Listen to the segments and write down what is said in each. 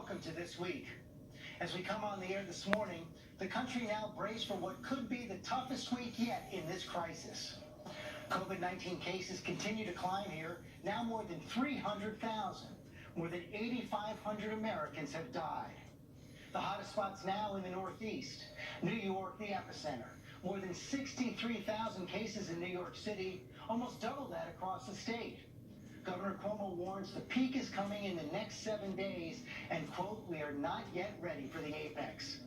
welcome to This Week. As we come on the air this morning, the country now braced for what could be the toughest week yet in this crisis. COVID-19 cases continue to climb here, now more than 300,000. More than 8,500 Americans have died. The hottest spots now in the Northeast. New York, the epicenter. More than 63,000 cases in New York City, almost double that across the state. Governor Cuomo warns the peak is coming in the next 7 days and, quote, we are not yet ready for the apex.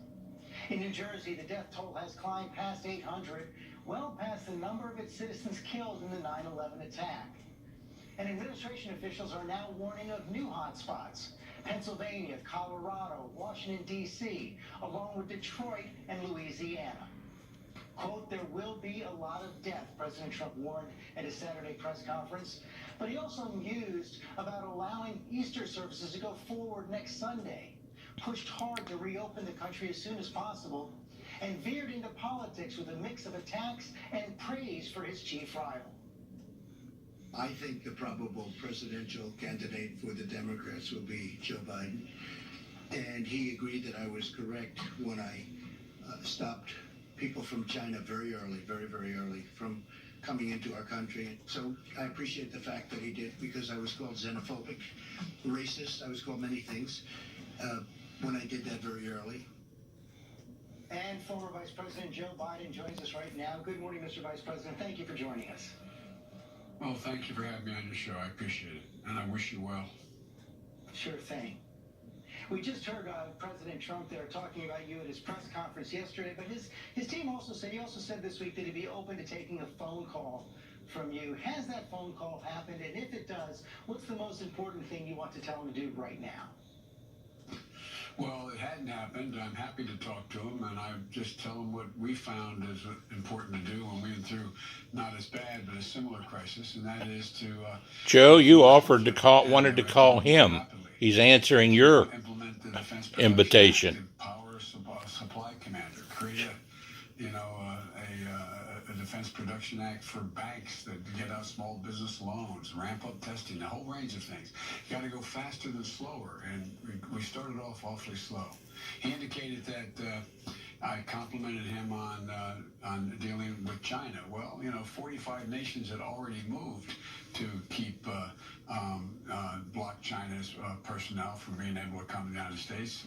In New Jersey, the death toll has climbed past 800, well past the number of its citizens killed in the 9/11 attack. And administration officials are now warning of new hotspots. Pennsylvania, Colorado, Washington, D.C., along with Detroit and Louisiana. Quote, there will be a lot of death, President Trump warned at his Saturday press conference. But he also mused about allowing Easter services to go forward next Sunday, pushed hard to reopen the country as soon as possible, and veered into politics with a mix of attacks and praise for his chief rival. I think the probable presidential candidate for the Democrats will be Joe Biden. And he agreed that I was correct when I stopped people from China very early, very, very early, from coming into our country. So I appreciate the fact that he did, because I was called xenophobic, racist. I was called many things when I did that very early. And former Vice President Joe Biden joins us right now. Good morning, Mr. Vice President. Thank you for joining us. Well, thank you for having me on your show. I appreciate it. And I wish you well. Sure thing. We just heard President Trump there talking about you at his press conference yesterday, but his team also said this week that he'd be open to taking a phone call from you. Has that phone call happened? And if it does, what's the most important thing you want to tell him to do right now? Well, it hadn't happened. I'm happy to talk to him, and I just tell him what we found is important to do when we went through not as bad but a similar crisis, and that is to... Joe, you wanted to call him. He's answering your invitation. Power supply commander, create a Defense Production Act for banks that get out small business loans, ramp up testing, a whole range of things. You got to go faster than slower, and we started off awfully slow. He indicated that I complimented him on dealing with China. Well, 45 nations had already moved to keep block China's personnel from being able to come to the United States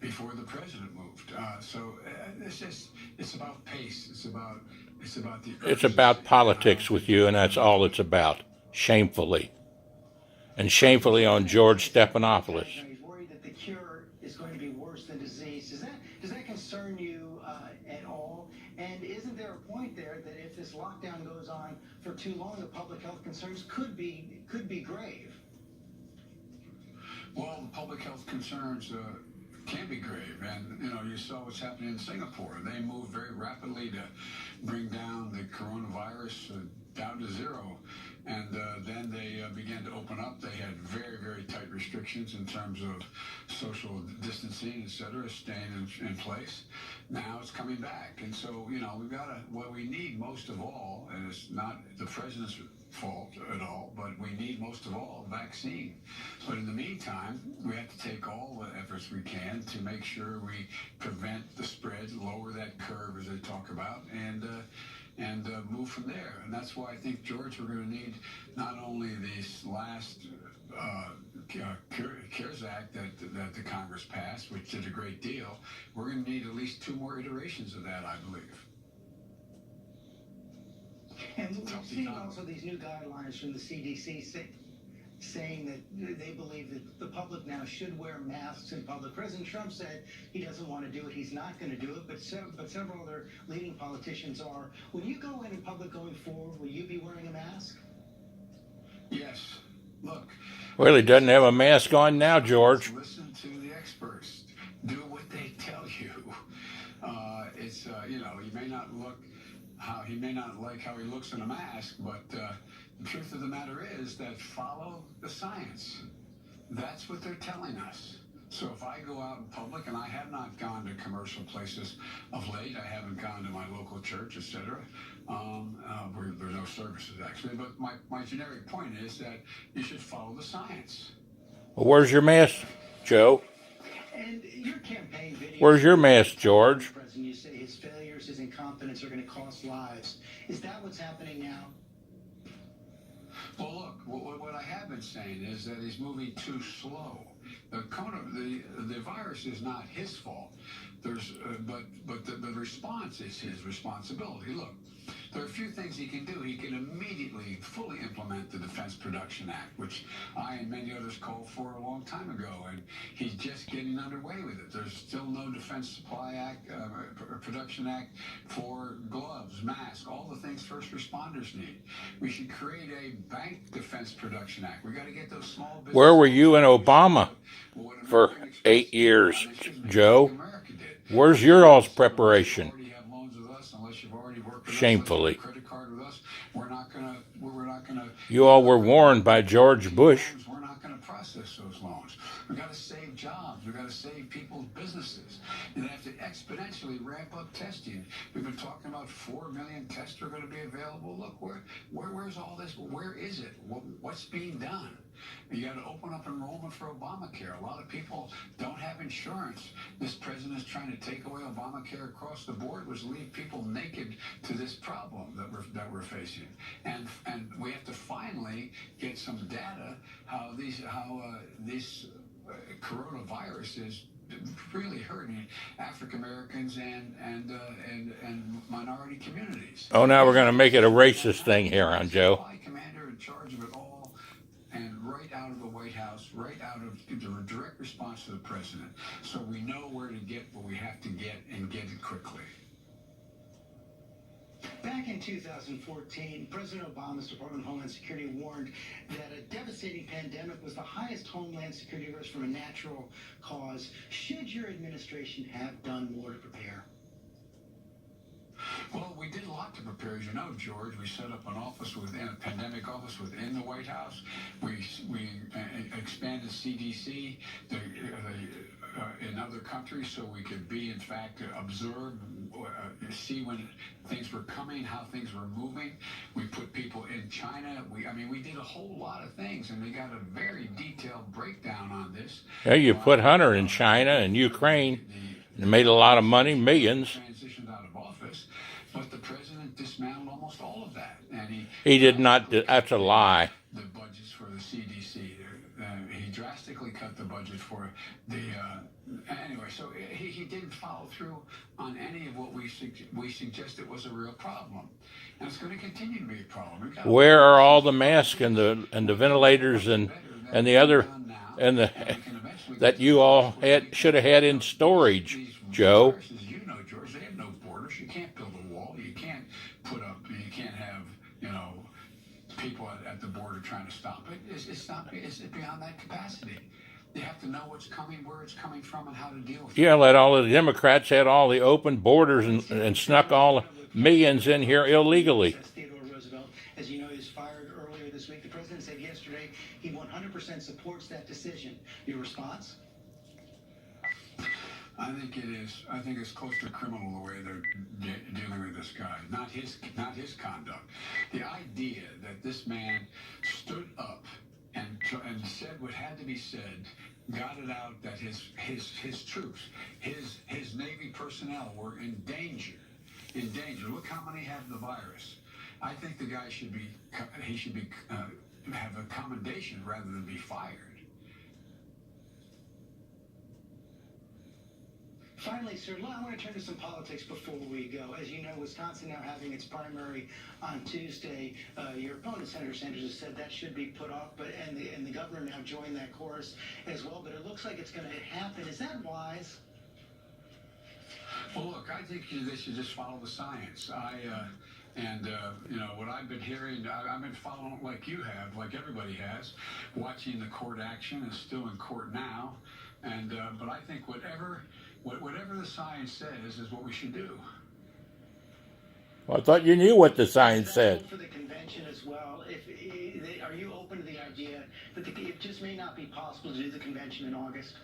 before the president moved. So it's about pace. It's about politics with you, and that's all it's about. Shamefully. And shamefully on George Stephanopoulos. He's worried that the cure is going to be worse than disease. Does that concern you at all? And isn't there a point there that if this lockdown goes on for too long, the public health concerns could be grave? Well, the public health concerns can be grave, and you saw what's happening in Singapore. They moved very rapidly to bring down the coronavirus down to zero, and then they began to open up. They had very, very tight restrictions in terms of social distancing, et cetera, staying in place. Now it's coming back, and so we've got what we need most of all, and it's not the president's fault at all, but we need most of all a vaccine. But in the meantime, we have to take all the efforts we can to make sure we prevent the spread, lower that curve as they talk about, and move from there. And that's why I think, George, we're going to need not only this last CARES Act that the Congress passed, which did a great deal. We're going to need at least 2 more iterations of that, I believe. And we've seen also these new guidelines from the CDC saying that they believe that the public now should wear masks in public. President Trump said he doesn't want to do it. He's not going to do it, but several other leading politicians are. When you go in public going forward, will you be wearing a mask? Yes. Look. Well, he doesn't have a mask on now, George. Listen to the experts. Do what they tell you. He may not like how he looks in a mask, but the truth of the matter is that follow the science. That's what they're telling us. So if I go out in public, and I have not gone to commercial places of late, I haven't gone to my local church, etc., where there's no services actually, but my generic point is that you should follow the science. Well, where's your mask, Joe? And your campaign video. Where's your mask, George? President, you say his failures, his incompetence are going to cost lives. Is that what's happening now? Well, look, what I have been saying is that he's moving too slow. The virus is not his fault. But the response is his responsibility. Look, there are a few things he can do. He can immediately fully implement the Defense Production Act, which I and many others called for a long time ago, and he's just getting underway with it. There's still no Defense Supply Act, Production Act for gloves, masks, all the things first responders need. We should create a bank Defense Production Act. We got to get those small businesses. Where were you and Obama for 8 years, Joe? Where's your all's preparation? Shamefully. You all were warned by George Bush. We're not going to process those loans. We've got to save jobs. We've got to save people's businesses. And they have to exponentially ramp up testing. We've been talking about 4 million tests are going to be available. Look, where's all this? Where is it? What's being done? You got to open up enrollment for Obamacare. A lot of people don't have insurance. This president is trying to take away Obamacare across the board, which leave people naked to this problem that we're facing. And we have to finally get some data how this coronavirus is really hurting African Americans and minority communities. Oh, now we're going to make it a racist thing here on Joe. Commander in charge of it all, and right out of the White House, right out of the direct response to the president, so we know where to get what we have to get and get it quickly. Back in 2014, President Obama's Department of Homeland Security warned that a devastating pandemic was the highest homeland security risk from a natural cause. Should your administration have done more to prepare? Well, we did a lot to prepare, as you know, George. We set up an office a pandemic office within the White House. We expanded CDC in other countries so we could be, in fact, observe, see when things were coming, how things were moving. We put people in China. We did a whole lot of things, and we got a very detailed breakdown on this. Yeah, you put Hunter in China and Ukraine and made a lot of money, millions. Transitioned out of office, but the president dismantled almost all of that, and he did not. That's a lie. The budgets for the CDC. He drastically cut the budget for the. Anyway, so he didn't follow through on any of what we suggested was a real problem, and it's going to continue to be a problem. Where are all the masks and the ventilators and the other and the that you all should have had in storage, Joe? You know, George, they have no borders. You can't build a wall. You can't have people at the border trying to stop it. It's beyond that capacity. You have to know what's coming, where it's coming from, and how to deal with it. Yeah, let all the Democrats had all the open borders and snuck all the millions in here illegally. Roosevelt, as you know, he was fired earlier this week. The president said yesterday he 100% supports that decision. Your response? I think it is. I think it's close to criminal the way they're dealing with this guy. Not his conduct. The idea that this man stood up and said what had to be said, got it out that his troops, his Navy personnel were in danger. In danger. Look how many have the virus. I think the guy should have a commendation rather than be fired. Finally, sir, I want to turn to some politics before we go. As you know, Wisconsin now having its primary on Tuesday. Your opponent, Senator Sanders, has said that should be put off, and the governor now joined that chorus as well. But it looks like it's going to happen. Is that wise? Well, look, I think they should just follow the science. What I've been hearing, I've been following like you have, like everybody has, watching the court action. It's still in court now, but I think whatever the science says is what we should do. Well, I thought you knew what the science said. For the convention as well, are you open to the idea that it just may not be possible to do the convention in August?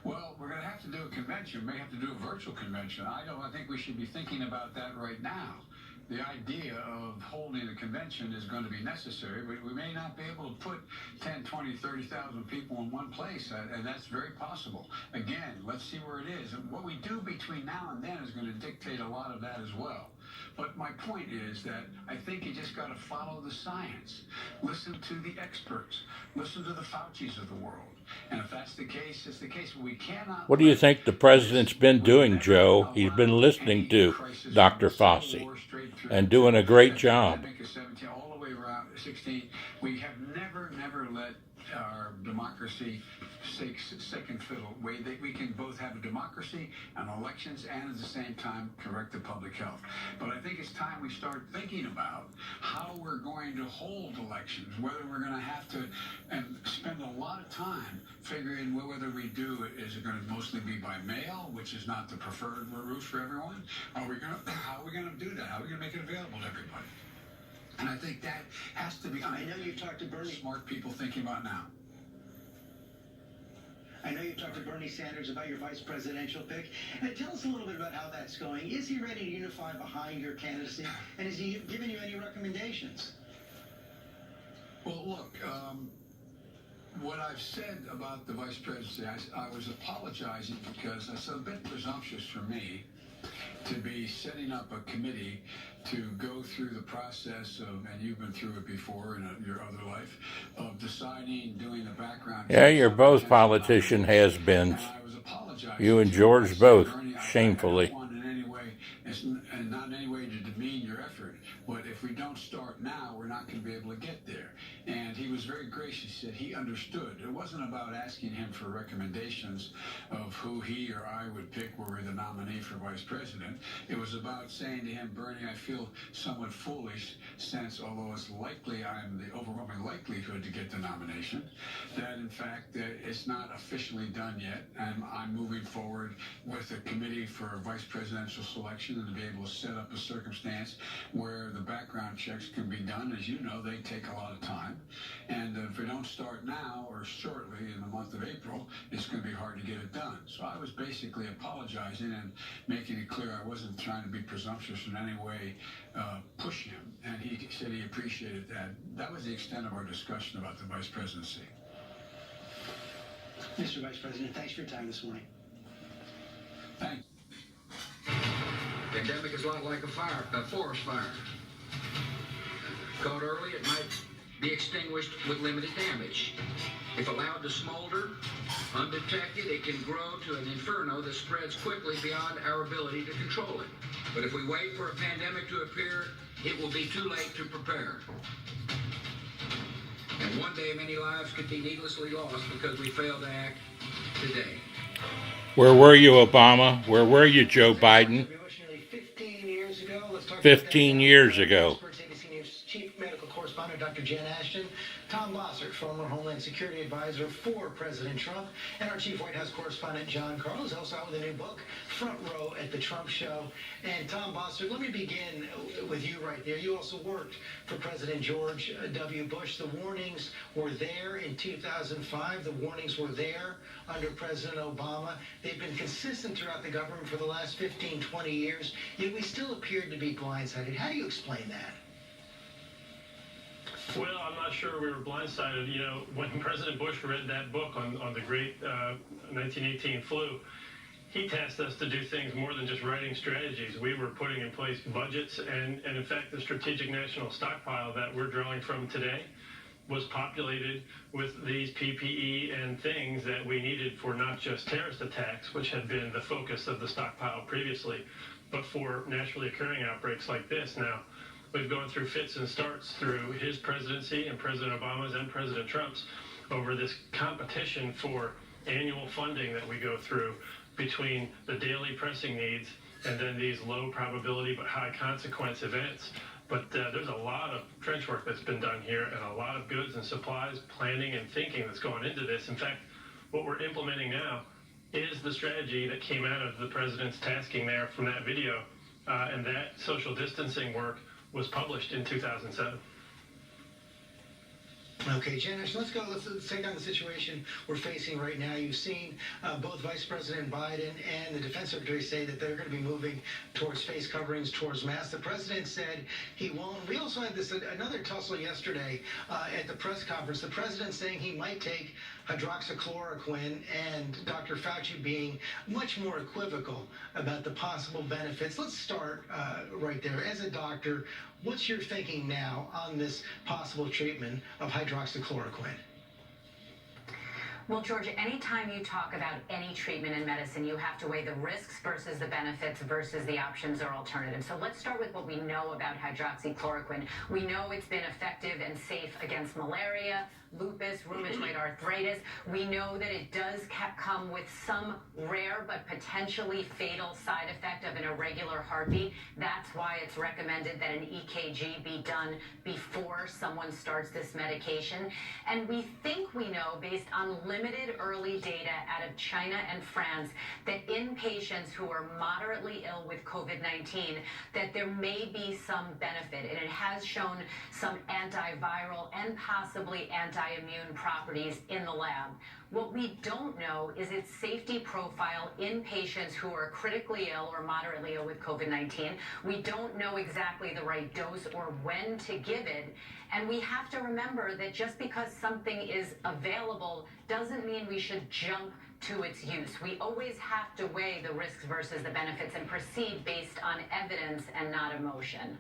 Well, we're going to have to do a convention. We may have to do a virtual convention. I think we should be thinking about that right now. The idea of holding a convention is going to be necessary, but we may not be able to put 10, 20, 30,000 people in one place, and that's very possible. Again, let's see where it is. And what we do between now and then is going to dictate a lot of that as well. But my point is that I think you just got to follow the science. Listen to the experts. Listen to the Faucis of the world. And if that's the case, it's the case. We cannot... What do you think the president's been doing, Joe? He's been listening to Dr. Fauci and doing a great job. All the way around 16, we have never let our democracy second fiddle. We can both have a democracy and elections and at the same time correct the public health. But I think it's time we start thinking about how we're going to hold elections, whether we're going to have to and spend a lot of time figuring whether we do it. Is it going to mostly be by mail, which is not the preferred route for everyone? How are we going to do that? How are we going to make it available to everybody? And I think that has to be... I know you've talked to Bernie. Smart people thinking about now. I know you've talked to Bernie Sanders about your vice presidential pick. Tell us a little bit about how that's going. Is he ready to unify behind your candidacy? And has he given you any recommendations? Well, look, what I've said about the vice presidency, I was apologizing because it's a bit presumptuous for me to be setting up a committee to go through the process of, and you've been through it before in your other life, of deciding, doing the background. Yeah, you're both politician has-beens. You and George both, shamefully. And not in any way to demean your effort, but if we don't start now, we're not going to be able to get there. And he was very gracious. He said he understood. It wasn't about asking him for recommendations of who he or I would pick were we the nominee for vice president. It was about saying to him, Bernie, I feel somewhat foolish since, although it's likely I'm the overwhelming likelihood to get the nomination, that in fact it's not officially done yet, and I'm moving forward with a committee for vice presidential selection and to be able to set up a circumstance where the background checks can be done. As you know, they take a lot of time. And if we don't start now or shortly in the month of April, it's going to be hard to get it done. So I was basically apologizing and making it clear I wasn't trying to be presumptuous in any way, push him. And he said he appreciated that. That was the extent of our discussion about the vice presidency. Mr. Vice President, thanks for your time this morning. Thanks. Pandemic is a lot like a forest fire. Caught early, it might be extinguished with limited damage. If allowed to smolder, undetected, it can grow to an inferno that spreads quickly beyond our ability to control it. But if we wait for a pandemic to appear, it will be too late to prepare. And one day, many lives could be needlessly lost because we failed to act today. Where were you, Obama? Where were you, Joe Biden? 15 years ago. Chief Medical Correspondent Dr. Jen Ashton, Tom Bossert, former Homeland Security Advisor for President Trump, and our Chief White House Correspondent John Carl is also out with a new book, Front Row at the Trump Show. And Tom Bossert, let me begin with you right there. You also worked for President George W. Bush. The warnings were there in 2005. The warnings were there under President Obama. They've been consistent throughout the government for the last 15, 20 years, yet we still appeared to be blindsided. How do you explain that? Well, I'm not sure we were blindsided. You know, when President Bush read that book on the great 1918 flu, he tasked us to do things more than just writing strategies. We were putting in place budgets, and in fact, the strategic national stockpile that we're drawing from today was populated with these PPE and things that we needed for not just terrorist attacks, which had been the focus of the stockpile previously, but for naturally occurring outbreaks like this. Now, we've gone through fits and starts through his presidency and President Obama's and President Trump's over this competition for annual funding that we go through between the daily pressing needs and then these low probability but high consequence events. But there's a lot of trench work that's been done here and a lot of goods and supplies, planning and thinking that's gone into this. In fact, what we're implementing now is the strategy that came out of the president's tasking there from that video, and that social distancing work was published in 2007. Okay, Janice, let's go. Let's take on the situation we're facing right now. You've seen both Vice President Biden and the Defense Secretary say that they're going to be moving towards face coverings, towards masks. The president said he won't. We also had another tussle yesterday at the press conference. The president saying he might take hydroxychloroquine, and Dr. Fauci being much more equivocal about the possible benefits. Let's start right there. As a doctor, what's your thinking now on this possible treatment of hydroxychloroquine? Well, George, anytime you talk about any treatment in medicine, you have to weigh the risks versus the benefits versus the options or alternatives. So let's start with what we know about hydroxychloroquine. We know it's been effective and safe against malaria, lupus, rheumatoid arthritis. We know that it does come with some rare but potentially fatal side effect of an irregular heartbeat. That's why it's recommended that an EKG be done before someone starts this medication. And we think we know, based on limited early data out of China and France, that in patients who are moderately ill with COVID-19, that there may be some benefit. And it has shown some antiviral and possibly anti-immune properties in the lab. What we don't know is its safety profile in patients who are critically ill or moderately ill with COVID-19. We don't know exactly the right dose or when to give it. And we have to remember that just because something is available doesn't mean we should jump to its use. We always have to weigh the risks versus the benefits and proceed based on evidence and not emotion.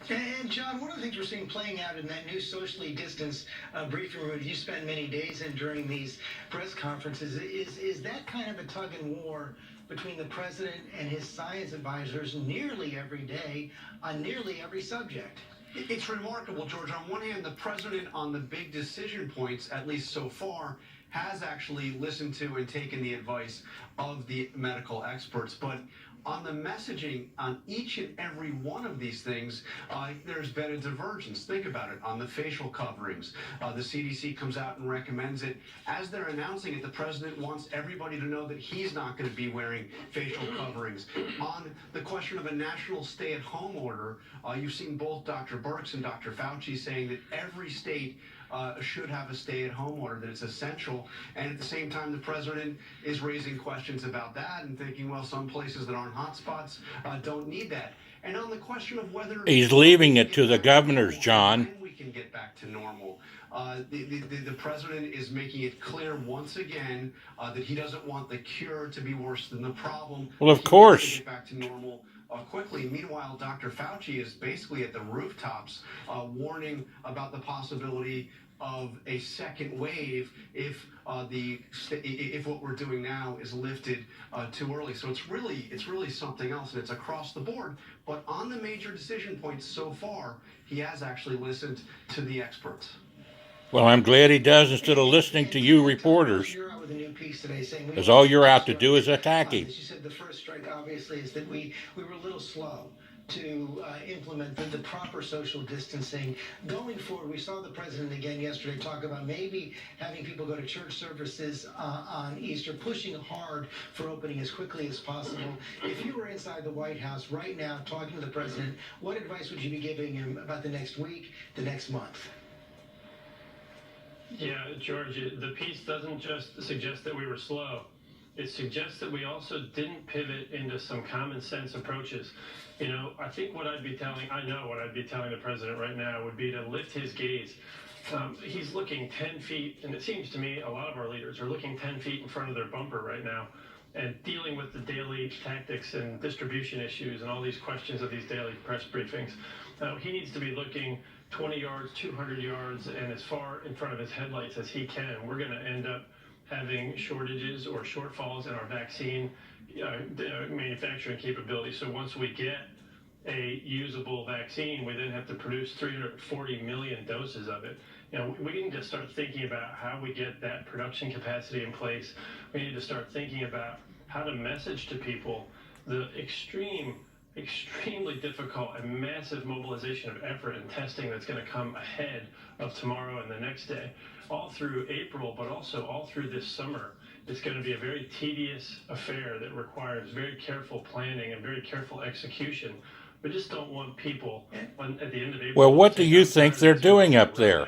And John, one of the things we're seeing playing out in that new socially distanced briefing room you spend many days in during these press conferences is that kind of a tug and war between the president and his science advisors nearly every day on nearly every subject. It's remarkable, George. On one hand, the president on the big decision points, at least so far, has actually listened to and taken the advice of the medical experts. But on the messaging on each and every one of these things, there's been a divergence. Think about it. On the facial coverings, the CDC comes out and recommends it. As they're announcing it, the president wants everybody to know that he's not going to be wearing facial coverings. On the question of a national stay-at-home order, you've seen both Dr. Birx and Dr. Fauci saying that every state should have a stay-at-home order, that it's essential. And at the same time, the president is raising questions about that and thinking, well, some places that aren't hotspots don't need that. And on the question of whether he's leaving it to the governors, John. When we can get back to normal, the president is making it clear once again that he doesn't want the cure to be worse than the problem. Well, of course. He wants to get back to normal quickly. Meanwhile, Dr. Fauci is basically at the rooftops warning about the possibility of a second wave if what we're doing now is lifted too early. So it's really something else, and it's across the board. But on the major decision points so far, he has actually listened to the experts. Well, I'm glad he does, instead of listening to you reporters. You're out with a new piece today saying Because all you're out to do is attack him. As you said, the first strike obviously is that we were a little slow to implement the proper social distancing. Going forward, we saw the president again yesterday talk about maybe having people go to church services on Easter, pushing hard for opening as quickly as possible. If you were inside the White House right now talking to the president, what advice would you be giving him about the next week, the next month? Yeah, George, the piece doesn't just suggest that we were slow. It suggests that we also didn't pivot into some common sense approaches. You know, I know what I'd be telling the president right now would be to lift his gaze. He's looking 10 feet, and it seems to me a lot of our leaders are looking 10 feet in front of their bumper right now and dealing with the daily tactics and distribution issues and all these questions of these daily press briefings. He needs to be looking 20 yards, 200 yards, and as far in front of his headlights as he can. We're going to end up having shortages or shortfalls in our vaccine manufacturing capability. So once we get a usable vaccine, we then have to produce 340 million doses of it. You know, we need to start thinking about how we get that production capacity in place. We need to start thinking about how to message to people the extremely difficult and massive mobilization of effort and testing that's going to come ahead of tomorrow and the next day, all through April, but also all through this summer. It's going to be a very tedious affair that requires very careful planning and very careful execution We just don't want people at the end of April. Well, what do you think they're doing up there?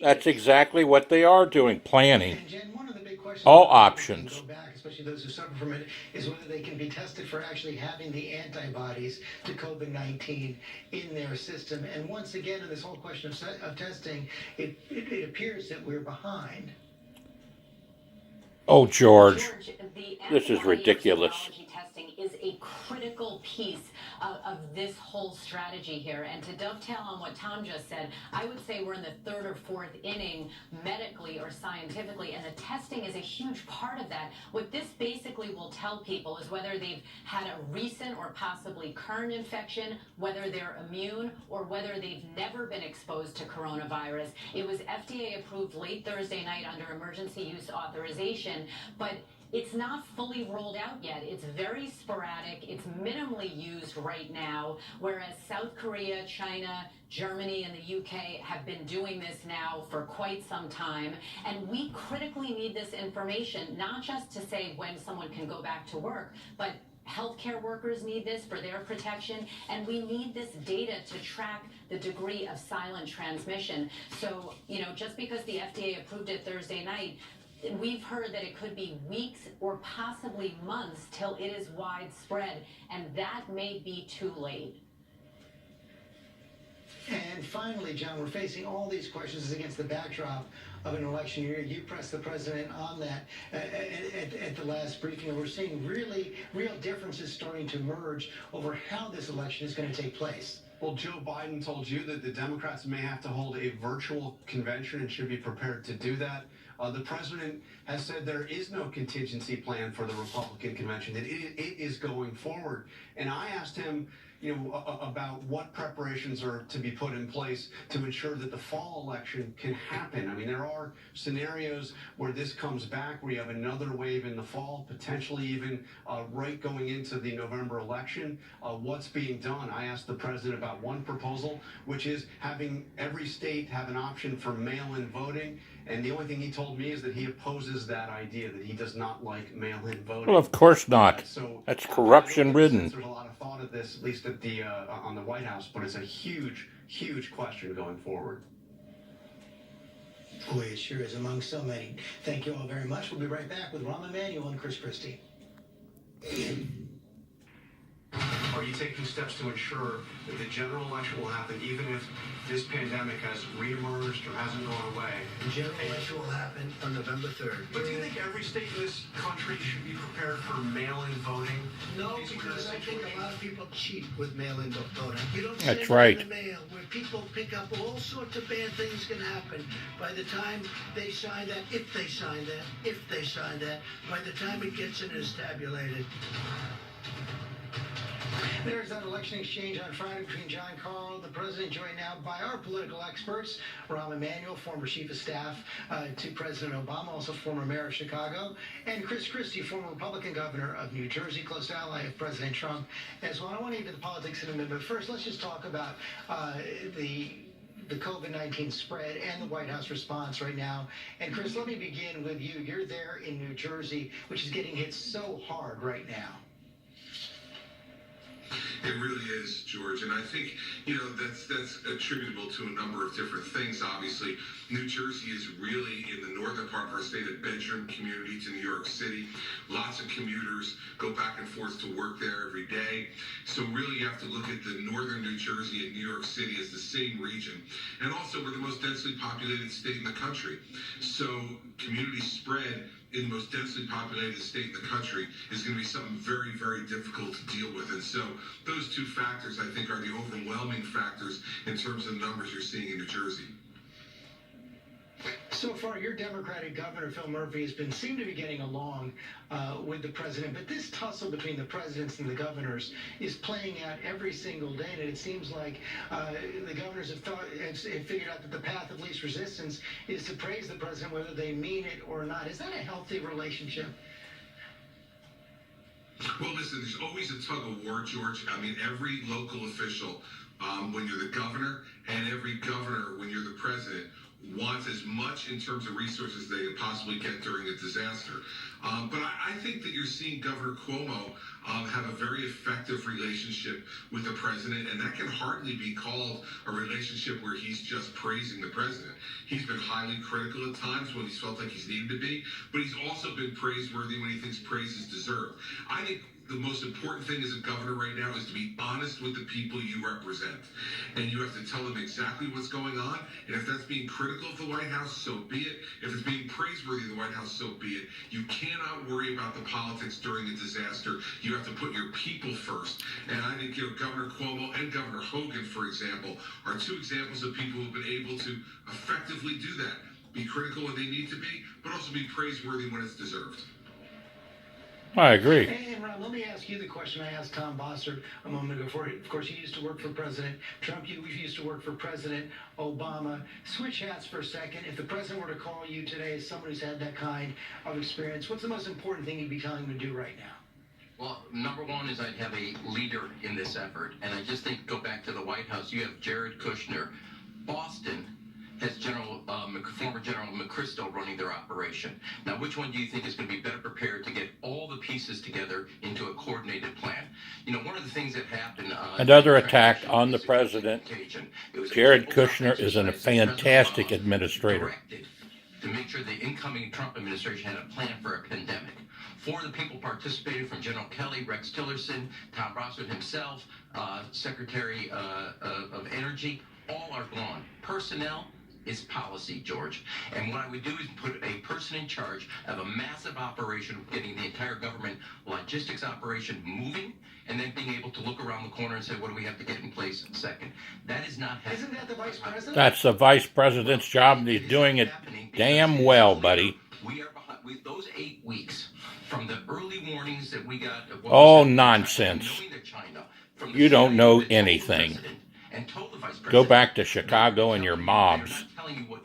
That's exactly what they are doing, planning. And Jen, one of the big questions all people options. Go back, especially those who suffer from it, is whether they can be tested for actually having the antibodies to COVID-19 in their system. And once again, in this whole question of testing, it appears that we're behind. Oh, George, the this is ridiculous. Testing is a critical piece of this whole strategy here. And to dovetail on what Tom just said, I would say we're in the third or fourth inning medically or scientifically, and the testing is a huge part of that. What this basically will tell people is whether they've had a recent or possibly current infection, whether they're immune, or whether they've never been exposed to coronavirus. It was FDA approved late Thursday night under emergency use authorization, but it's not fully rolled out yet. It's very sporadic. It's minimally used right now, whereas South Korea, China, Germany, and the UK have been doing this now for quite some time. And we critically need this information, not just to say when someone can go back to work, but healthcare workers need this for their protection, and we need this data to track the degree of silent transmission. So, just because the FDA approved it Thursday night, we've heard that it could be weeks or possibly months till it is widespread, and that may be too late. And finally, John, we're facing all these questions against the backdrop of an election year. You pressed the president on that at the last briefing, and we're seeing real differences starting to emerge over how this election is going to take place. Well, Joe Biden told you that the Democrats may have to hold a virtual convention and should be prepared to do that. The president has said there is no contingency plan for the Republican convention, that it is going forward. And I asked him, about what preparations are to be put in place to ensure that the fall election can happen. I mean, there are scenarios where this comes back, where you have another wave in the fall, potentially even right going into the November election. What's being done? I asked the president about one proposal, which is having every state have an option for mail-in voting. And the only thing he told me is that he opposes that idea, that he does not like mail-in voting. Well, of course not. That's corruption-ridden. There's a lot of thought of this, at least at the on the White House, but it's a huge, huge question going forward. Boy, it sure is, among so many. Thank you all very much. We'll be right back with Rahm Emanuel and Chris Christie. Are you taking steps to ensure that the general election will happen even if this pandemic has reemerged or hasn't gone away? The general election will happen on November 3rd. But do you think every state in this country should be prepared for mail-in voting? No, because I think a lot of people cheat with mail-in voting. You don't That's send right. in the mail where people pick up all sorts of bad things can happen. By the time they sign that, if they sign that, by the time it gets in, it's tabulated. There's that election exchange on Friday between John Carl and the president, joined now by our political experts, Rahm Emanuel, former chief of staff to President Obama, also former mayor of Chicago, and Chris Christie, former Republican governor of New Jersey, close ally of President Trump as well. I want to get to the politics in a minute, but first let's just talk about the COVID-19 spread and the White House response right now. And Chris, let me begin with you. You're there in New Jersey, which is getting hit so hard right now. It really is, George, and I think that's attributable to a number of different things. Obviously, New Jersey is really in the northern part of our state, a bedroom community to New York City. Lots of commuters go back and forth to work there every day. So really, you have to look at the northern New Jersey and New York City as the same region, and also we're the most densely populated state in the country. So community spread in the most densely populated state in the country is going to be something very, very difficult to deal with. And so those two factors, I think, are the overwhelming factors in terms of the numbers you're seeing in New Jersey. So far, your Democratic governor, Phil Murphy, seemed to be getting along with the president, but this tussle between the presidents and the governors is playing out every single day, and it seems like the governors have figured out that the path of least resistance is to praise the president, whether they mean it or not. Is that a healthy relationship? Well, listen, there's always a tug of war, George. I mean, every local official, when you're the governor, and every governor, when you're the president, want as much in terms of resources they can possibly get during a disaster. But I think that you're seeing Governor Cuomo have a very effective relationship with the president, and that can hardly be called a relationship where he's just praising the president. He's been highly critical at times when he's felt like he's needed to be, but he's also been praiseworthy when he thinks praise is deserved. I think the most important thing as a governor right now is to be honest with the people you represent. And you have to tell them exactly what's going on. And if that's being critical of the White House, so be it. If it's being praiseworthy of the White House, so be it. You cannot worry about the politics during a disaster. You have to put your people first. And I think, Governor Cuomo and Governor Hogan, for example, are two examples of people who've been able to effectively do that. Be critical when they need to be, but also be praiseworthy when it's deserved. I agree. And Ron, let me ask you the question I asked Tom Bossert a moment ago. Of course, you used to work for President Trump. You used to work for President Obama. Switch hats for a second. If the president were to call you today as someone who's had that kind of experience, what's the most important thing you'd be telling him to do right now? Well, number one is I'd have a leader in this effort. And I just think, go back to the White House, you have Jared Kushner. Boston has former General McChrystal running their operation. Now, which one do you think is going to be better prepared to get all the pieces together into a coordinated plan? One of the things that happened... Another attack on the president. Jared Kushner is a fantastic administrator. To make sure the incoming Trump administration had a plan for a pandemic. 4 of the people participating, from General Kelly, Rex Tillerson, Tom Bossert himself, Secretary of Energy, all are gone. Personnel is policy, George. And what I would do is put a person in charge of a massive operation of getting the entire government logistics operation moving, and then being able to look around the corner and say, what do we have to get in place second? That is not happening. Isn't that the vice president? That's the vice president's job, and he's doing it damn well, buddy. We are behind. Those 8 weeks, from the early warnings that we got... Oh, nonsense. You don't know anything. And told the vice president, go back to Chicago and your mobs. They're not telling you what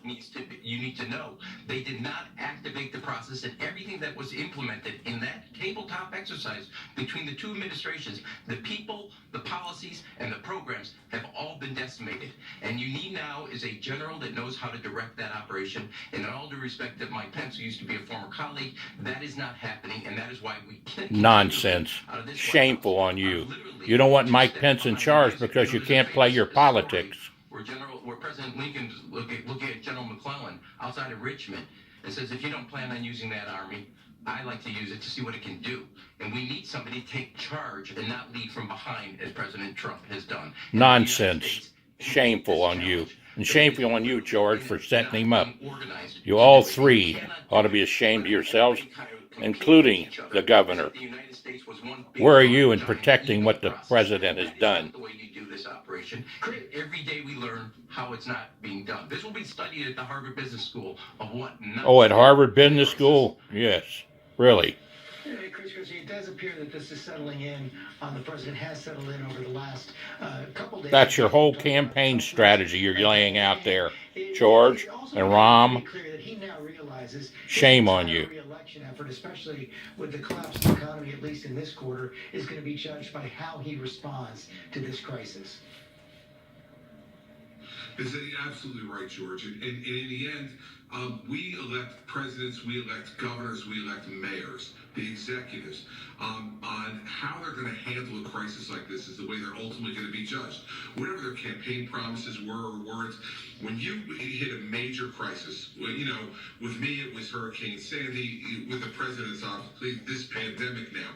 you need to know. They did not activate the process, and everything that was implemented in that tabletop exercise between the two administrations, the people, the policies, and the programs have all been decimated. And you need now is a general that knows how to direct that operation. And in all due respect to Mike Pence, who used to be a former colleague, that is not happening, and that is why we can't... Nonsense. Shameful on you. You don't want Mike Pence in charge because you can't play your politics. Where President Lincoln's looking at General McClellan outside of Richmond and says, if you don't plan on using that army, I like to use it to see what it can do. And we need somebody to take charge and not lead from behind, as President Trump has done. Nonsense. Shameful on you. And shameful on you, George, for setting him up. You all 3 ought to be ashamed of yourselves, including the governor. Where are you in protecting what the president has done? Every day we learn how it's not being done. This will be studied at the Harvard Business School of what not. Oh, at Harvard Business School? Yes, really. Hey, Chris, it does appear that this is settling in. The president has settled in over the last couple days. That's your whole campaign strategy you're laying out there, George and Rahm. Shame on you. Effort, especially with the collapse of the economy, at least in this quarter, is going to be judged by how he responds to this crisis. Is absolutely right, George. And in the end, we elect presidents, we elect governors, we elect mayors, the executives, on how they're going to handle a crisis like this is the way they're ultimately going to be judged. Whatever their campaign promises were or words, when you hit a major crisis, with me it was Hurricane Sandy, with the president's obviously this pandemic now.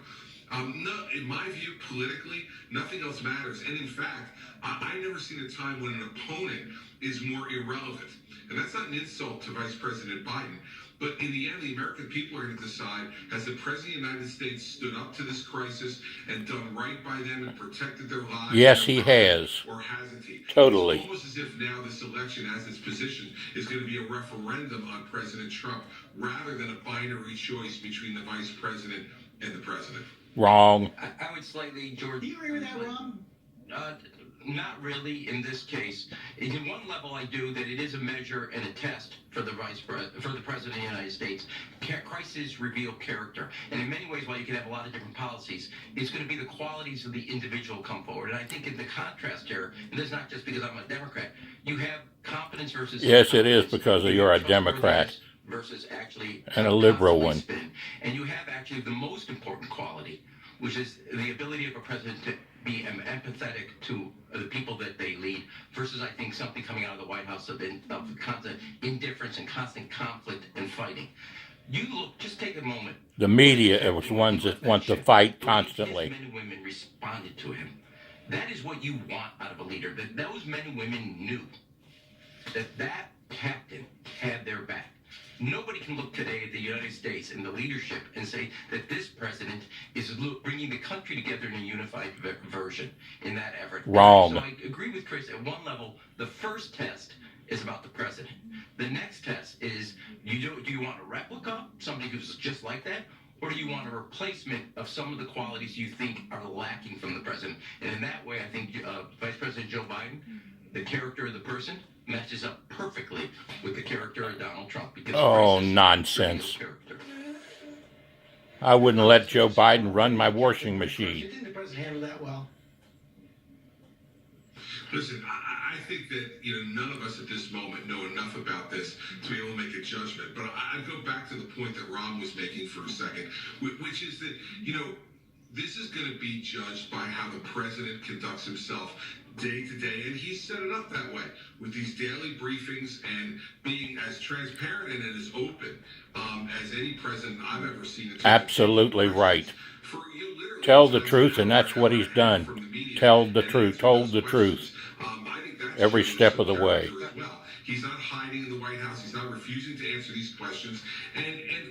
No, in my view, politically, nothing else matters. And in fact, I've never seen a time when an opponent is more irrelevant. And that's not an insult to Vice President Biden. But in the end, the American people are going to decide, has the President of the United States stood up to this crisis and done right by them and protected their lives? Yes, he has. Or hasn't he? Totally. It's almost as if now this election, as its position, is going to be a referendum on President Trump rather than a binary choice between the Vice President and the President. Wrong. I would slightly, George... Do you agree with that, Ron? Not really in this case. In one level, I do that it is a measure and a test for the president of the United States. Crises reveal character, and in many ways, while you can have a lot of different policies, it's going to be the qualities of the individual come forward. And I think in the contrast here, and this is not just because I'm a Democrat, you have competence versus Yes, it is because you're a Democrat versus actually and a liberal one. Spin. And you have actually the most important quality, which is the ability of a president to be empathetic to the people that they lead, versus I think something coming out of the White House of constant indifference and constant conflict and fighting. You look, just take a moment. The media are the ones that want to fight constantly. Men and women responded to him. That is what you want out of a leader. That those men and women knew that captain had their back. Nobody can look today at the United States and the leadership and say that this president is bringing the country together in a unified version in that effort. Wrong. So I agree with Chris. At one level, the first test is about the president. The next test is, do you want a replica, somebody who's just like that, or do you want a replacement of some of the qualities you think are lacking from the president? And in that way, I think Vice President Joe Biden, the character of the person, matches up perfectly with the character of Donald Trump. Oh, nonsense. I wouldn't let Joe Biden run my washing machine. Didn't the president handle that well? Listen, I think that, none of us at this moment know enough about this to be able to make a judgment. But I go back to the point that Ron was making for a second, which is that, this is going to be judged by how the president conducts himself day to day, and he set it up that way with these daily briefings and being as transparent and as open as any president I've ever seen. Absolutely right. Tell the truth, and that's what he's done. Tell the truth, told the truth, every step of the way. He's not hiding in the White House. He's not refusing to answer these questions. And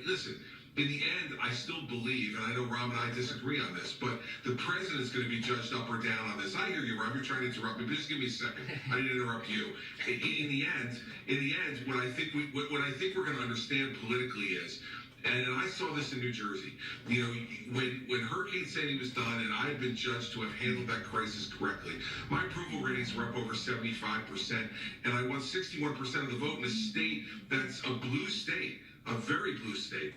listen, in the end, I still believe, and I know Rob and I disagree on this, but the president's going to be judged up or down on this. I hear you, Rob. You're trying to interrupt me, but just give me a second. I didn't interrupt you. In the end, what I think we're going to understand politically is, and I saw this in New Jersey, when Hurricane Sandy was done and I had been judged to have handled that crisis correctly, my approval ratings were up over 75%, and I won 61% of the vote in a state that's a blue state. A very blue state.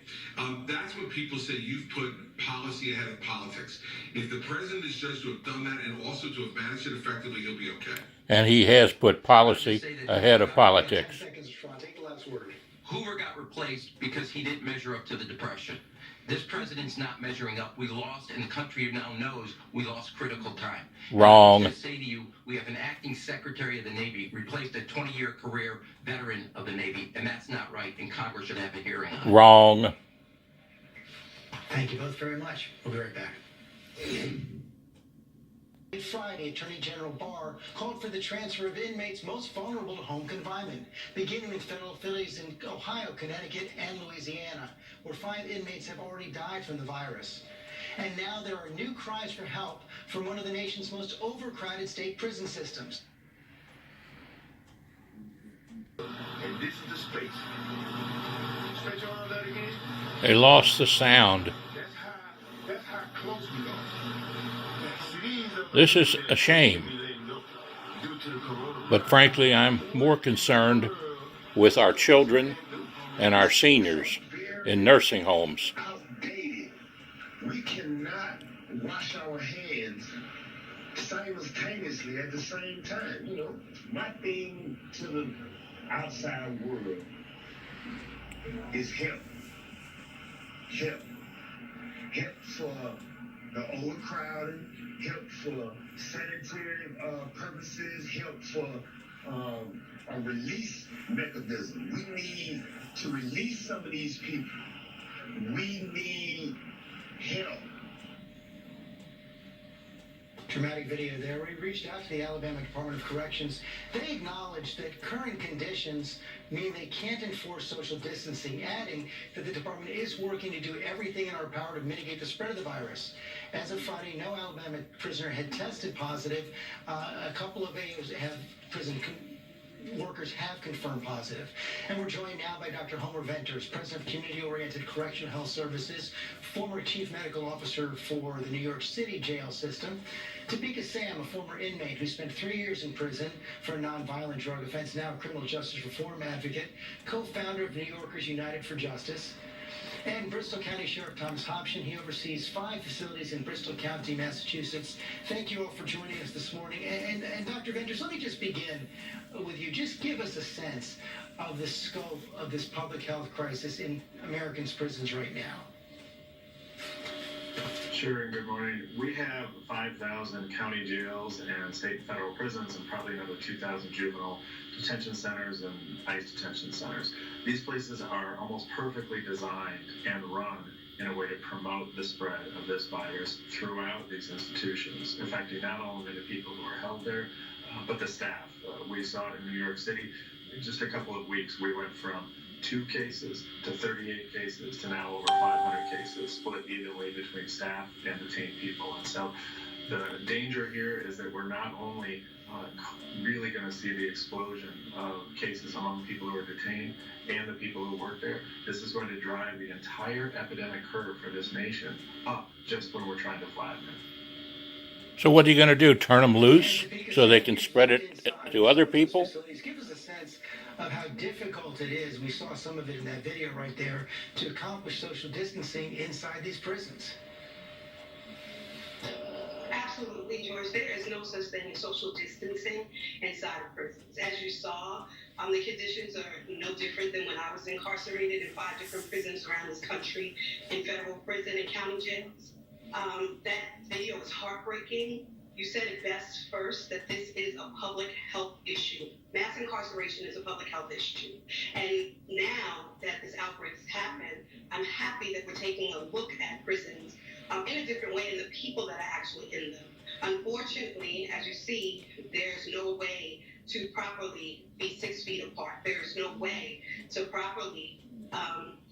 That's when people say you've put policy ahead of politics. If the president is judged to have done that and also to have managed it effectively, he'll be okay. And he has put policy ahead of politics. 10 seconds, Sean. Take the last word. Hoover got replaced because he didn't measure up to the Depression. This president's not measuring up. We lost, and the country now knows we lost critical time. Wrong. I say to you, we have an acting Secretary of the Navy, replaced a 20-year career veteran of the Navy, and that's not right, and Congress should have a hearing on it. Wrong. Thank you both very much. We'll be right back. Friday, Attorney General Barr called for the transfer of inmates most vulnerable to home confinement, beginning with federal facilities in Ohio, Connecticut, and Louisiana, where 5 inmates have already died from the virus. And now there are new cries for help from one of the nation's most overcrowded state prison systems. And this is the space. Stretch all of that again. They lost the sound. That's how close we are. This is a shame. But frankly, I'm more concerned with our children and our seniors in nursing homes. Outdated. We cannot wash our hands simultaneously at the same time. My thing to the outside world is help. Help. Help for the overcrowding. Help for sanitary purposes, help for a release mechanism. We need to release some of these people. We need help. Dramatic video there. We reached out to the Alabama Department of Corrections. They acknowledged that current conditions mean they can't enforce social distancing, adding that the department is working to do everything in our power to mitigate the spread of the virus. As of Friday, no Alabama prisoner had tested positive. A couple of AOs have prison workers have confirmed positive. And we're joined now by Dr. Homer Venters, President of Community-Oriented Correctional Health Services, former Chief Medical Officer for the New York City jail system. Topeka Sam, a former inmate who spent 3 years in prison for a nonviolent drug offense, now a criminal justice reform advocate, co-founder of New Yorkers United for Justice. And Bristol County Sheriff Thomas Hoption, he oversees 5 facilities in Bristol County, Massachusetts. Thank you all for joining us this morning. And Dr. Venters, let me just begin with you. Just give us a sense of the scope of this public health crisis in Americans' prisons right now. Sure, good morning. We have 5,000 county jails and state and federal prisons and probably another 2,000 juvenile detention centers and ICE detention centers. These places are almost perfectly designed and run in a way to promote the spread of this virus throughout these institutions, affecting not only the people who are held there, but the staff. We saw it in New York City. In just a couple of weeks, we went from 2 cases to 38 cases to now over 500 cases, split evenly between staff and detained people. And so the danger here is that we're not only really going to see the explosion of cases among people who are detained and the people who work there. This is going to drive the entire epidemic curve for this nation up just when we're trying to flatten it. So what are you going to do, turn them loose so they can spread it to other people? Give us a sense of how difficult it is. We saw some of it in that video right there to accomplish social distancing inside these prisons. Absolutely, George. There is no such thing as social distancing inside of prisons. As you saw, the conditions are no different than when I was incarcerated in 5 different prisons around this country, in federal prison and county jails. That video is heartbreaking. You said it best first, that this is a public health issue. Mass incarceration is a public health issue. And now that this outbreak has happened, I'm happy that we're taking a look at prisons in a different way and the people that are actually in them. Unfortunately, as you see, there's no way to properly be 6 feet apart. There's no way to properly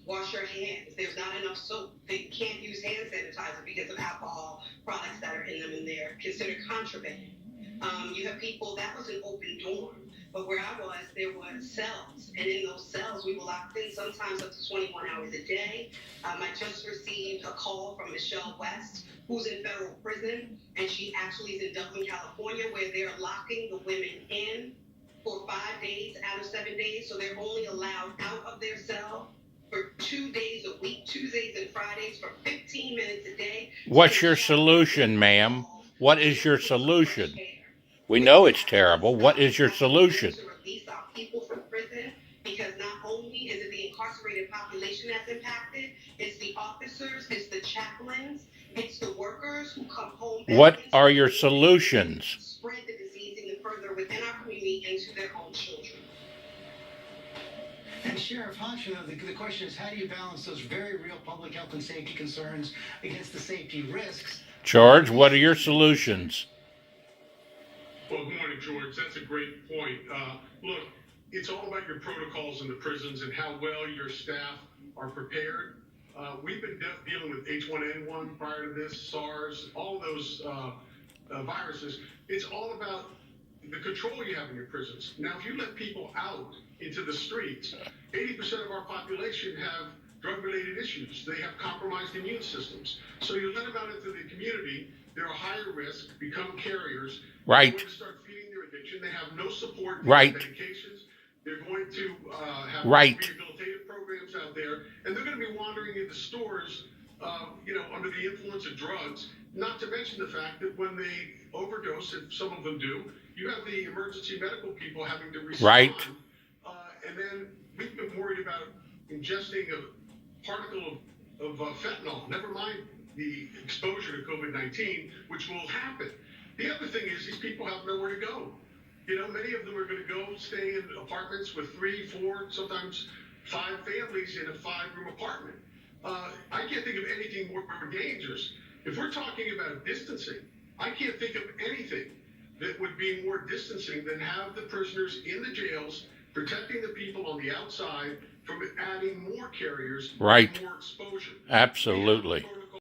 wash your hands. There's not enough soap. They can't use hand sanitizer because of alcohol products that are in them, and they're considered contraband. You have people, that was an open dorm, but where I was, there were cells, and in those cells, we were locked in sometimes up to 21 hours a day. I just received a call from Michelle West, who's in federal prison, and she actually is in Dublin, California, where they're locking the women in for 5 days out of 7 days, so they're only allowed out of their cell for 2 days a week, Tuesdays and Fridays, for 15 minutes a day. What's your solution, ma'am? What is your solution? We know it's terrible. What is your solution? To release our people from prison, because not only is it the incarcerated population that's impacted, it's the officers, it's the chaplains, it's the workers who come home. What are your solutions? Spread the disease even further within our community into their own children. And Sheriff Hoption, the question is, how do you balance those very real public health and safety concerns against the safety risks? George, what are your solutions? Well, good morning, George. That's a great point. Look, it's all about your protocols in the prisons and how well your staff are prepared. We've been dealing with H1N1 prior to this, SARS, all those viruses. It's all about the control you have in your prisons. Now, if you let people out into the streets, 80% of our population have drug-related issues. They have compromised immune systems. So you let them out into the community, they're a higher risk, become carriers. Right. They're going to start feeding their addiction. They have no support. Right. Medications. They're going to have right. rehabilitative programs out there, and they're going to be wandering into stores, under the influence of drugs. Not to mention the fact that when they overdose, if some of them do, you have the emergency medical people having to respond. Right. And then we've been worried about ingesting a particle of fentanyl. Never mind the exposure to COVID-19, which will happen. The other thing is these people have nowhere to go. Many of them are going to go stay in apartments with 3, 4, sometimes 5 families in a 5-room apartment. I can't think of anything more dangerous. If we're talking about distancing, I can't think of anything that would be more distancing than have the prisoners in the jails protecting the people on the outside from adding more carriers, right. more exposure. Absolutely.